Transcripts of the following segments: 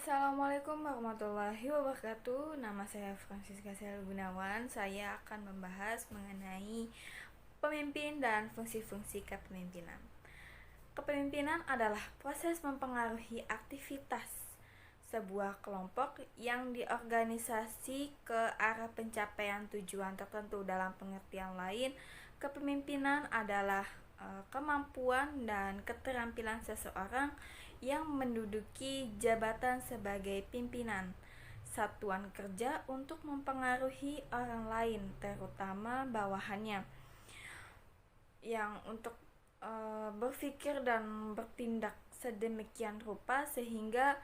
Assalamualaikum warahmatullahi wabarakatuh. Nama saya Francisca Sel Gunawan. Saya akan membahas mengenai pemimpin dan fungsi-fungsi kepemimpinan. Kepemimpinan adalah proses mempengaruhi aktivitas sebuah kelompok yang diorganisasi ke arah pencapaian tujuan tertentu. Dalam pengertian lain, kepemimpinan adalah kemampuan dan keterampilan seseorang yang menduduki jabatan sebagai pimpinan satuan kerja untuk mempengaruhi orang lain, terutama bawahannya, yang untuk berpikir dan bertindak sedemikian rupa sehingga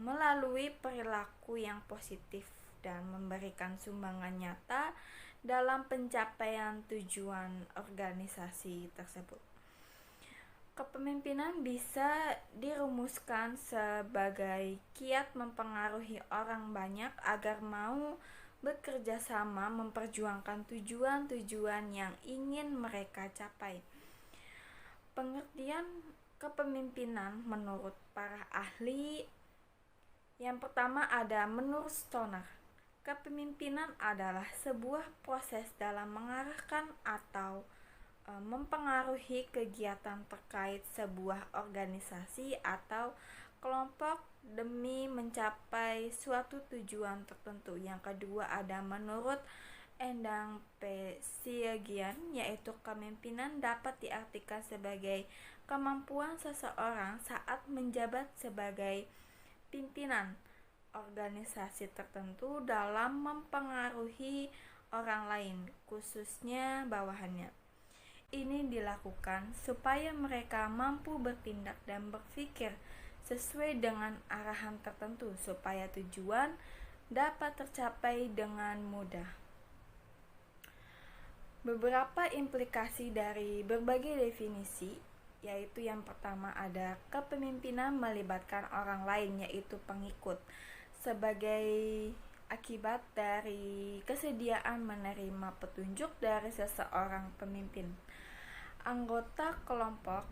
melalui perilaku yang positif dan memberikan sumbangan nyata dalam pencapaian tujuan organisasi tersebut. Kepemimpinan bisa dirumuskan sebagai kiat mempengaruhi orang banyak agar mau bekerja sama memperjuangkan tujuan-tujuan yang ingin mereka capai. Pengertian kepemimpinan menurut para ahli, yang pertama ada menurut Stoner. Kepemimpinan adalah sebuah proses dalam mengarahkan atau mempengaruhi kegiatan terkait sebuah organisasi atau kelompok demi mencapai suatu tujuan tertentu. Yang kedua ada menurut Endang P. Siagian, yaitu kepemimpinan dapat diartikan sebagai kemampuan seseorang saat menjabat sebagai pimpinan organisasi tertentu dalam mempengaruhi orang lain, khususnya bawahannya. Ini dilakukan supaya mereka mampu bertindak dan berpikir sesuai dengan arahan tertentu supaya tujuan dapat tercapai dengan mudah. Beberapa implikasi dari berbagai definisi, yaitu yang pertama ada kepemimpinan melibatkan orang lain, yaitu pengikut, sebagai akibat dari kesediaan menerima petunjuk dari seseorang pemimpin. Anggota kelompok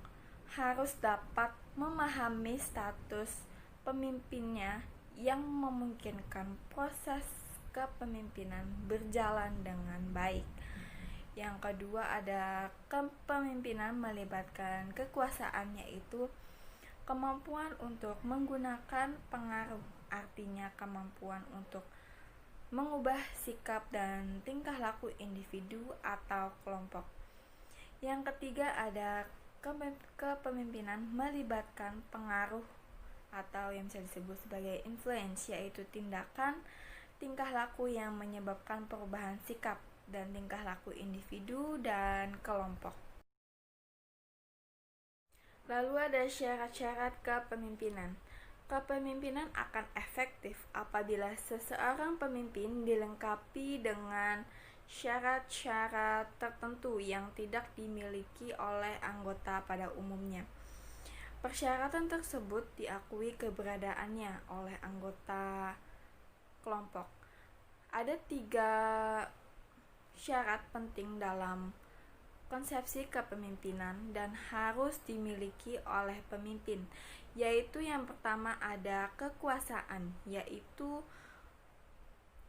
harus dapat memahami status pemimpinnya yang memungkinkan proses kepemimpinan berjalan dengan baik. Yang kedua ada kepemimpinan melibatkan kekuasaan, yaitu kemampuan untuk menggunakan pengaruh, artinya kemampuan untuk mengubah sikap dan tingkah laku individu atau kelompok. Yang ketiga ada kepemimpinan melibatkan pengaruh atau yang bisa disebut sebagai influence, yaitu tindakan tingkah laku yang menyebabkan perubahan sikap dan tingkah laku individu dan kelompok. Lalu ada syarat-syarat kepemimpinan. Kepemimpinan akan efektif apabila seseorang pemimpin dilengkapi dengan syarat-syarat tertentu yang tidak dimiliki oleh anggota pada umumnya. Persyaratan tersebut diakui keberadaannya oleh anggota kelompok. Ada 3 syarat penting dalam konsepsi kepemimpinan dan harus dimiliki oleh pemimpin, yaitu yang pertama ada kekuasaan, yaitu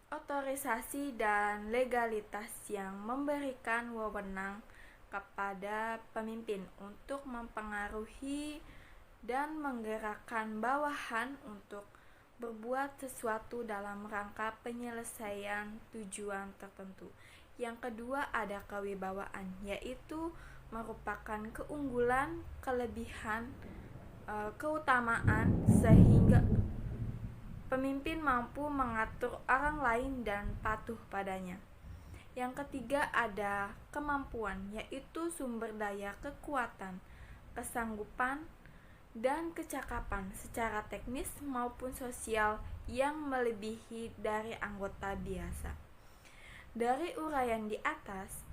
otorisasi dan legalitas yang memberikan wewenang kepada pemimpin untuk mempengaruhi dan menggerakkan bawahan untuk berbuat sesuatu dalam rangka penyelesaian tujuan tertentu. Yang kedua ada kewibawaan, yaitu merupakan keunggulan, kelebihan, keutamaan sehingga pemimpin mampu mengatur orang lain dan patuh padanya. Yang ketiga ada kemampuan, yaitu sumber daya, kekuatan, kesanggupan, dan kecakapan secara teknis maupun sosial yang melebihi dari anggota biasa. Dari uraian di atas,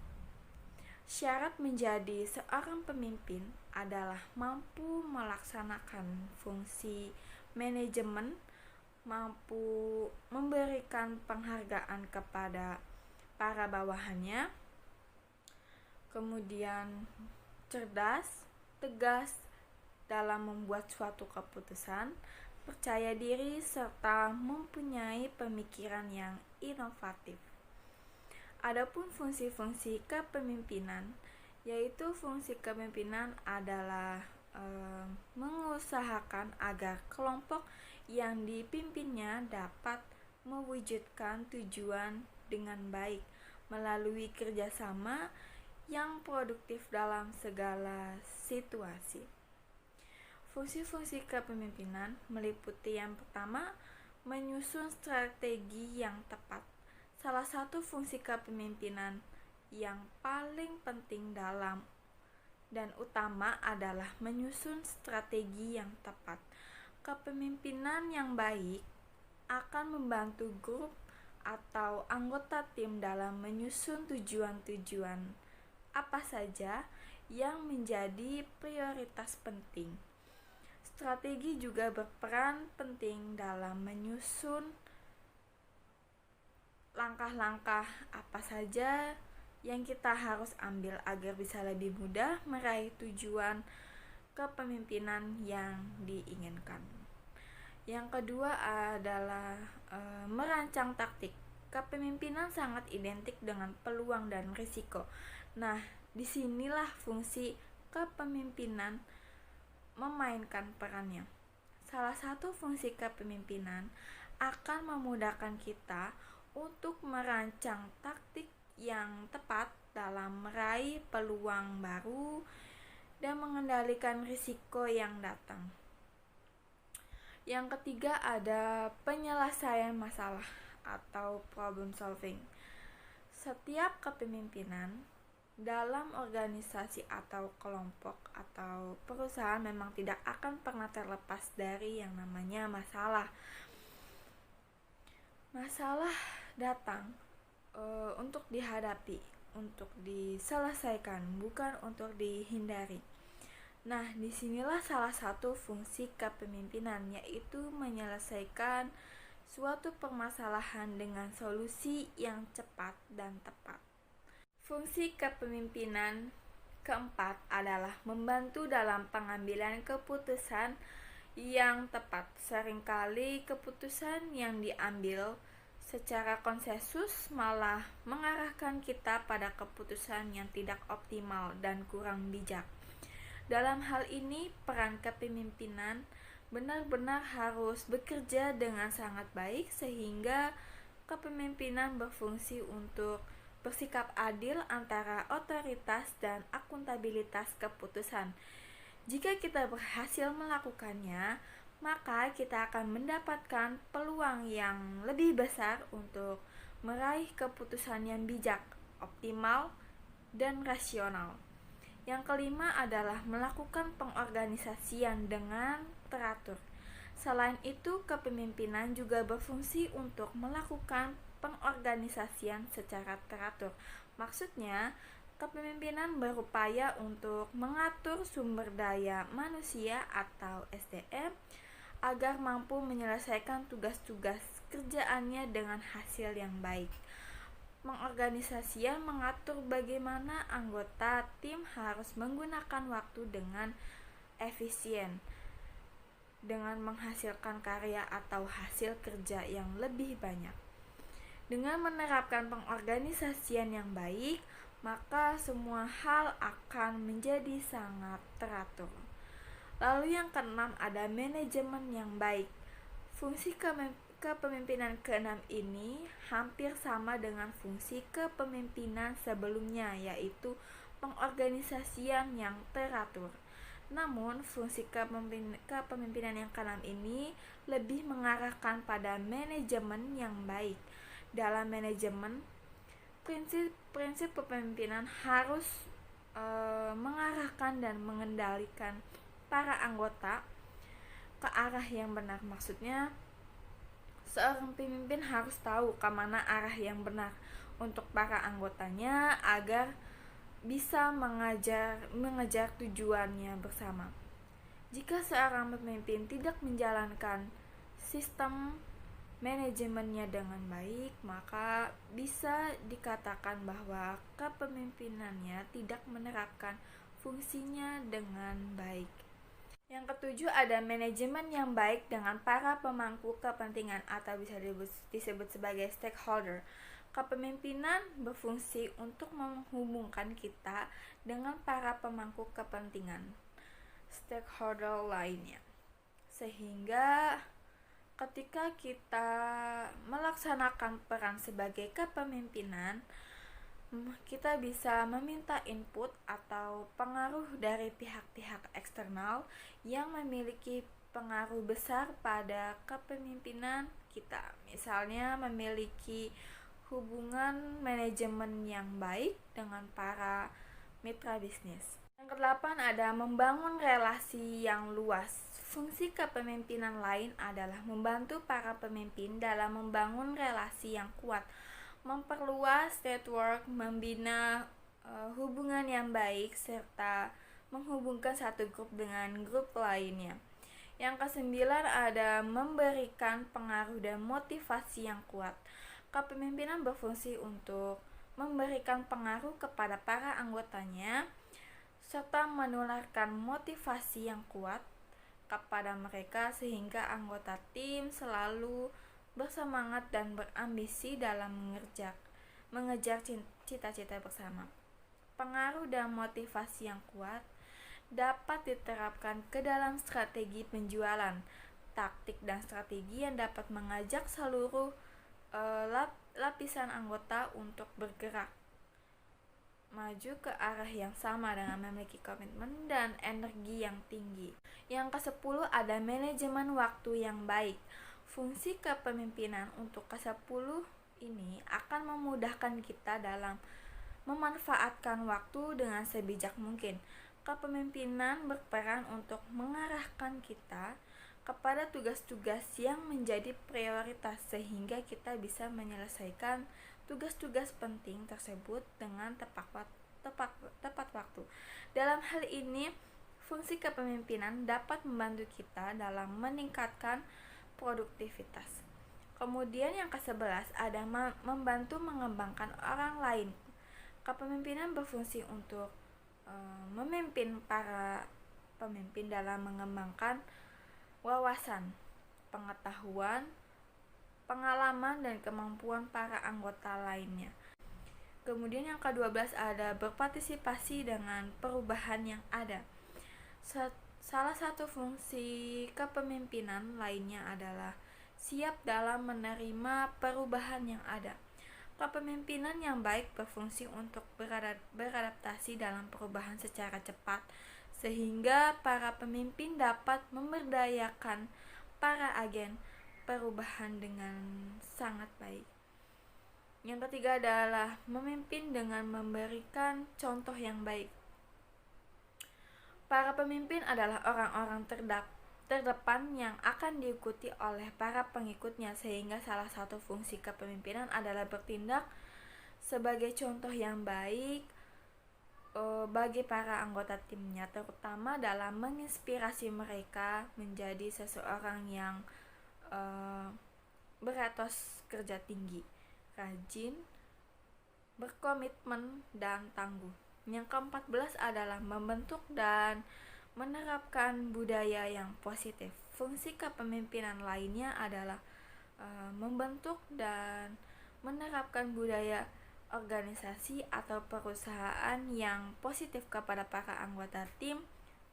syarat menjadi seorang pemimpin adalah mampu melaksanakan fungsi manajemen, mampu memberikan penghargaan kepada para bawahannya, kemudian cerdas, tegas dalam membuat suatu keputusan, percaya diri, serta mempunyai pemikiran yang inovatif. Adapun fungsi-fungsi kepemimpinan, yaitu fungsi kepemimpinan adalah mengusahakan agar kelompok yang dipimpinnya dapat mewujudkan tujuan dengan baik melalui kerjasama yang produktif dalam segala situasi. Fungsi-fungsi kepemimpinan meliputi yang pertama, menyusun strategi yang tepat. Salah satu fungsi kepemimpinan yang paling penting dalam dan utama adalah menyusun strategi yang tepat. Kepemimpinan yang baik akan membantu grup atau anggota tim dalam menyusun tujuan-tujuan apa saja yang menjadi prioritas penting. Strategi juga berperan penting dalam menyusun langkah-langkah apa saja yang kita harus ambil agar bisa lebih mudah meraih tujuan kepemimpinan yang diinginkan. Yang kedua adalah merancang taktik. Kepemimpinan sangat identik dengan peluang dan risiko. Nah, disinilah fungsi kepemimpinan memainkan perannya. Salah satu fungsi kepemimpinan akan memudahkan kita untuk merancang taktik yang tepat dalam meraih peluang baru dan mengendalikan risiko yang datang. Yang ketiga ada penyelesaian masalah atau problem solving. Setiap kepemimpinan dalam organisasi atau kelompok atau perusahaan memang tidak akan pernah terlepas dari yang namanya masalah. Masalah datang untuk dihadapi, untuk diselesaikan, bukan untuk dihindari. Nah, disinilah salah satu fungsi kepemimpinan, yaitu menyelesaikan suatu permasalahan dengan solusi yang cepat dan tepat. Fungsi kepemimpinan keempat adalah membantu dalam pengambilan keputusan yang tepat. Seringkali keputusan yang diambil secara konsensus malah mengarahkan kita pada keputusan yang tidak optimal dan kurang bijak. Dalam hal ini, peran kepemimpinan benar-benar harus bekerja dengan sangat baik sehingga kepemimpinan berfungsi untuk bersikap adil antara otoritas dan akuntabilitas keputusan. Jika kita berhasil melakukannya, maka kita akan mendapatkan peluang yang lebih besar untuk meraih keputusan yang bijak, optimal, dan rasional. Yang kelima adalah melakukan pengorganisasian dengan teratur. Selain itu, kepemimpinan juga berfungsi untuk melakukan pengorganisasian secara teratur. Maksudnya, kepemimpinan berupaya untuk mengatur sumber daya manusia atau SDM agar mampu menyelesaikan tugas-tugas kerjaannya dengan hasil yang baik. Pengorganisasian mengatur bagaimana anggota tim harus menggunakan waktu dengan efisien, dengan menghasilkan karya atau hasil kerja yang lebih banyak. Dengan menerapkan pengorganisasian yang baik, maka semua hal akan menjadi sangat teratur. Lalu yang keenam ada manajemen yang baik. Fungsi kepemimpinan keenam ini hampir sama dengan fungsi kepemimpinan sebelumnya, yaitu pengorganisasian yang teratur. Namun, fungsi kepemimpinan yang keenam ini lebih mengarahkan pada manajemen yang baik. Dalam manajemen, prinsip kepemimpinan harus mengarahkan dan mengendalikan para anggota ke arah yang benar. Maksudnya, seorang pemimpin harus tahu kemana arah yang benar untuk para anggotanya agar bisa mengejar tujuannya bersama. Jika seorang pemimpin tidak menjalankan sistem manajemennya dengan baik, maka bisa dikatakan bahwa kepemimpinannya tidak menerapkan fungsinya dengan baik. Yang ketujuh ada manajemen yang baik dengan para pemangku kepentingan atau bisa disebut sebagai stakeholder. Kepemimpinan berfungsi untuk menghubungkan kita dengan para pemangku kepentingan stakeholder lainnya, sehingga ketika kita melaksanakan peran sebagai kepemimpinan, kita bisa meminta input atau pengaruh dari pihak-pihak eksternal yang memiliki pengaruh besar pada kepemimpinan kita. Misalnya memiliki hubungan manajemen yang baik dengan para mitra bisnis. Yang kedelapan ada membangun relasi yang luas. Fungsi kepemimpinan lain adalah membantu para pemimpin dalam membangun relasi yang kuat, memperluas network, membina hubungan yang baik, serta menghubungkan satu grup dengan grup lainnya. Yang kesembilan ada memberikan pengaruh dan motivasi yang kuat. Kepemimpinan berfungsi untuk memberikan pengaruh kepada para anggotanya serta menularkan motivasi yang kuat kepada mereka sehingga anggota tim selalu bersemangat dan berambisi dalam mengejar cita-cita bersama. Pengaruh dan motivasi yang kuat dapat diterapkan ke dalam strategi penjualan, taktik dan strategi yang dapat mengajak seluruh lapisan anggota untuk bergerak maju ke arah yang sama dengan memiliki komitmen dan energi yang tinggi. Yang ke-10 ada manajemen waktu yang baik. Fungsi kepemimpinan untuk ke-10 ini akan memudahkan kita dalam memanfaatkan waktu dengan sebijak mungkin. Kepemimpinan berperan untuk mengarahkan kita kepada tugas-tugas yang menjadi prioritas sehingga kita bisa menyelesaikan tugas-tugas penting tersebut dengan tepat waktu. Dalam hal ini, fungsi kepemimpinan dapat membantu kita dalam meningkatkan produktivitas. Kemudian yang ke-11 ada membantu mengembangkan orang lain. Kepemimpinan berfungsi untuk memimpin para pemimpin dalam mengembangkan wawasan, pengetahuan, pengalaman dan kemampuan para anggota lainnya. Kemudian yang ke-12 ada berpartisipasi dengan perubahan yang ada. Salah satu fungsi kepemimpinan lainnya adalah siap dalam menerima perubahan yang ada. Kepemimpinan yang baik berfungsi untuk beradaptasi dalam perubahan secara cepat, sehingga para pemimpin dapat memberdayakan para agen perubahan dengan sangat baik. Yang ketiga adalah memimpin dengan memberikan contoh yang baik. Para pemimpin adalah orang-orang terdepan yang akan diikuti oleh para pengikutnya, sehingga salah satu fungsi kepemimpinan adalah bertindak sebagai contoh yang baik bagi para anggota timnya, terutama dalam menginspirasi mereka menjadi seseorang yang beretos kerja tinggi, rajin, berkomitmen, dan tangguh. Yang ke-14 adalah membentuk dan menerapkan budaya yang positif. Fungsi kepemimpinan lainnya adalah membentuk dan menerapkan budaya organisasi atau perusahaan yang positif kepada para anggota tim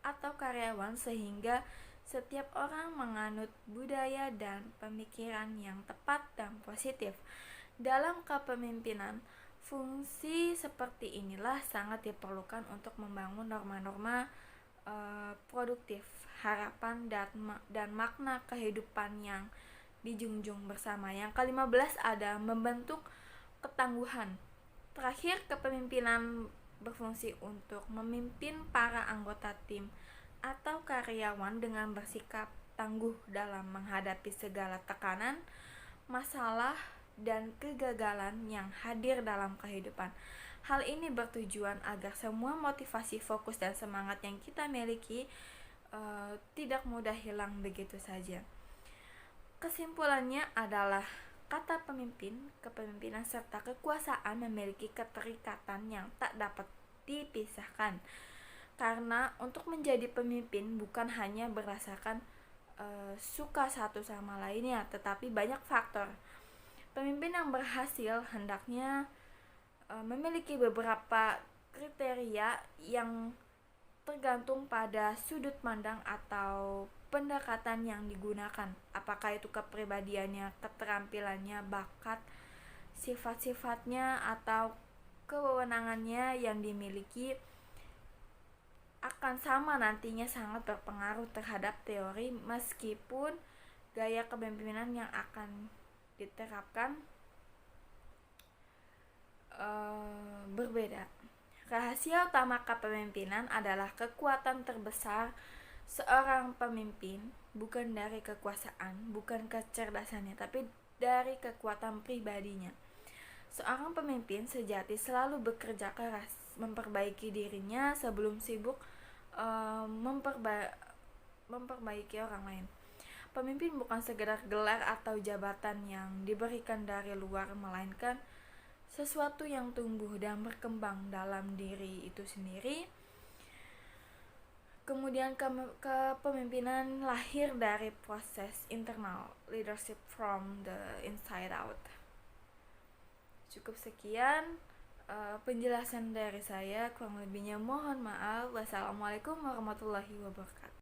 atau karyawan, sehingga setiap orang menganut budaya dan pemikiran yang tepat dan positif. Dalam kepemimpinan, fungsi seperti inilah sangat diperlukan untuk membangun norma-norma produktif, harapan dan makna kehidupan yang dijunjung bersama. Yang ke-15 ada membentuk ketangguhan. Terakhir, kepemimpinan berfungsi untuk memimpin para anggota tim atau karyawan dengan bersikap tangguh dalam menghadapi segala tekanan, masalah, dan kegagalan yang hadir dalam kehidupan. Hal ini bertujuan agar semua motivasi, fokus, dan semangat yang kita miliki tidak mudah hilang begitu saja. Kesimpulannya adalah kata pemimpin, kepemimpinan, serta kekuasaan memiliki keterikatan yang tak dapat dipisahkan. Karena untuk menjadi pemimpin bukan hanya berdasarkan suka satu sama lainnya, tetapi banyak faktor. Pemimpin yang berhasil hendaknya memiliki beberapa kriteria yang tergantung pada sudut pandang atau pendekatan yang digunakan. Apakah itu kepribadiannya, keterampilannya, bakat, sifat-sifatnya, atau kewenangannya yang dimiliki akan sama nantinya sangat berpengaruh terhadap teori, meskipun gaya kepemimpinan yang akan diterapkan berbeda. Rahasia utama kepemimpinan adalah kekuatan terbesar seorang pemimpin bukan dari kekuasaan, bukan kecerdasannya, tapi dari kekuatan pribadinya. Seorang pemimpin sejati selalu bekerja keras memperbaiki dirinya sebelum sibuk memperbaiki orang lain. Pemimpin bukan sekedar gelar atau jabatan yang diberikan dari luar, melainkan sesuatu yang tumbuh dan berkembang dalam diri itu sendiri. Kemudian kepemimpinan lahir dari proses internal, leadership from the inside out. Cukup sekian penjelasan dari saya, kurang lebihnya mohon maaf. Wassalamualaikum warahmatullahi wabarakatuh.